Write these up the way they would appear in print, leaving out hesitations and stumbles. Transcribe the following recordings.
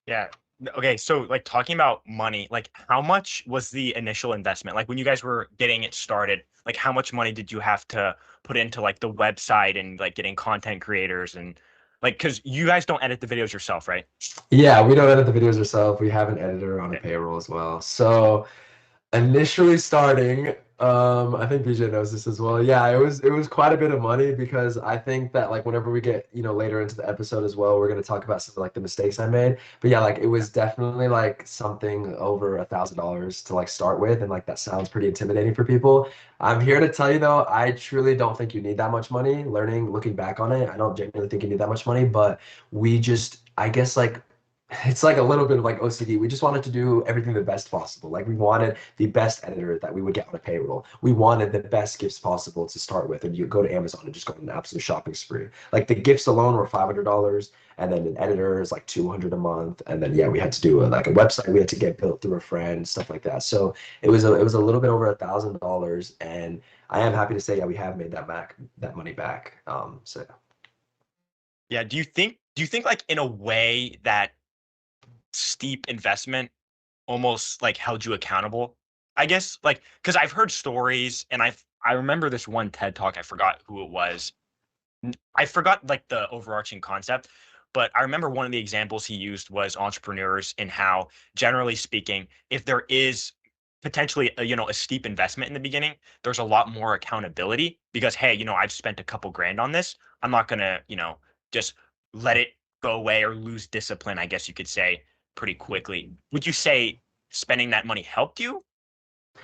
Yeah. Okay, so like talking about money, like how much was the initial investment? Like when you guys were getting it started, like how much money did you have to put into like the website and like getting content creators and like because you guys don't edit the videos yourself, right? Yeah, we don't edit the videos ourselves. We have an editor on a Okay. payroll as well. So initially starting, I think BJ knows this as well. Yeah, it was quite a bit of money because I think that like whenever we get, later into the episode as well, we're gonna talk about some of like the mistakes I made. But yeah, like it Yeah. was definitely like something over $1,000 to like start with, and like that sounds pretty intimidating for people. I'm here to tell you though, I truly don't think you need that much money. Looking back on it, I don't genuinely think you need that much money, but we just, I guess like it's like a little bit of like OCD. We just wanted to do everything the best possible. Like we wanted the best editor that we would get on a payroll. We wanted the best gifts possible to start with. And you go to Amazon and just go on an absolute shopping spree. Like the gifts alone were $500, and then an editor is like 200 a month. And then yeah, we had to do like a website we had to get built through a friend, stuff like that. So it was a little bit over $1,000. And I am happy to say, yeah, we have made that money back. So Yeah, do you think like in a way that steep investment almost like held you accountable? I guess like because I've heard stories and I remember this one TED talk, I forgot who it was. I forgot like the overarching concept, but I remember one of the examples he used was entrepreneurs and how, generally speaking, if there is potentially a steep investment in the beginning, there's a lot more accountability because hey, I've spent a couple grand on this. I'm not gonna, just let it go away or lose discipline, I guess you could say, pretty quickly. Would you say spending that money helped you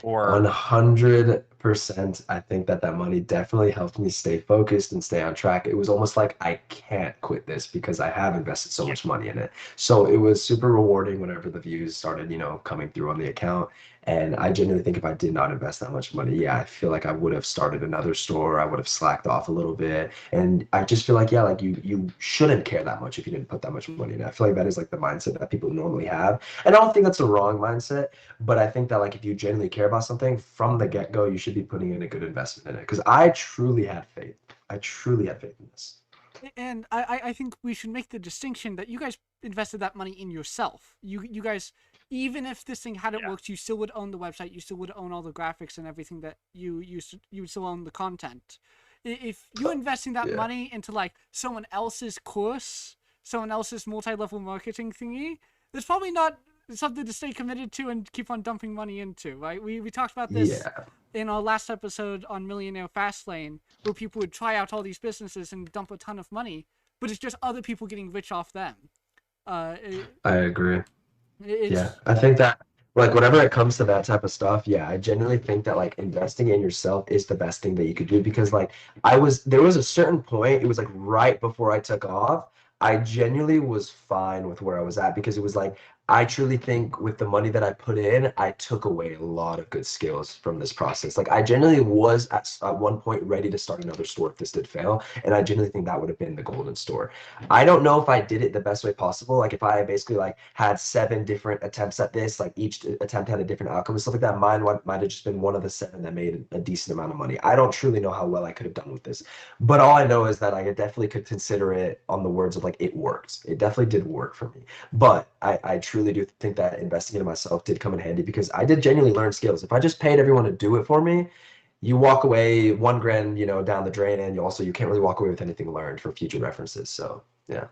or 100%, I think that money definitely helped me stay focused and stay on track. It was almost like I can't quit this because I have invested so yeah, much money in it. So it was super rewarding whenever the views started, coming through on the account. And I genuinely think if I did not invest that much money, yeah, I feel like I would have started another store. I would have slacked off a little bit. And I just feel like, yeah, like you shouldn't care that much if you didn't put that much money in it. I feel like that is like the mindset that people normally have. And I don't think that's a wrong mindset. But I think that like if you genuinely care about something from the get-go, you should be putting in a good investment in it. Because I truly had faith. I truly had faith in this. And I think we should make the distinction that you guys invested that money in yourself. You guys, even if this thing hadn't yeah, worked, you still would own the website. You still would own all the graphics and everything that you would still own the content. If you investing that Yeah. money into like someone else's course, someone else's multi-level marketing thingy, there's probably not something to stay committed to and keep on dumping money into, right? We talked about this Yeah. in our last episode on Millionaire Fastlane, where people would try out all these businesses and dump a ton of money, but it's just other people getting rich off them. Uh, it, I agree. Yeah. it's I think that like whenever it comes to that type of stuff, yeah, I genuinely think that like investing in yourself is the best thing that you could do because like there was a certain point, it was like right before I took off, I genuinely was fine with where I was at because it was like I truly think with the money that I put in, I took away a lot of good skills from this process. Like I genuinely was at one point ready to start another store if this did fail, and I genuinely think that would have been the golden store. I don't know if I did it the best way possible. Like if I basically like had 7 different attempts at this, like each attempt had a different outcome and stuff like that. Mine might have just been one of the 7 that made a decent amount of money. I don't truly know how well I could have done with this, but all I know is that I definitely could consider it on the words of like it worked. It definitely did work for me. But I truly do think that investing into myself did come in handy because I did genuinely learn skills. If I just paid everyone to do it for me, you walk away 1 grand, down the drain, and you can't really walk away with anything learned for future references. So yeah.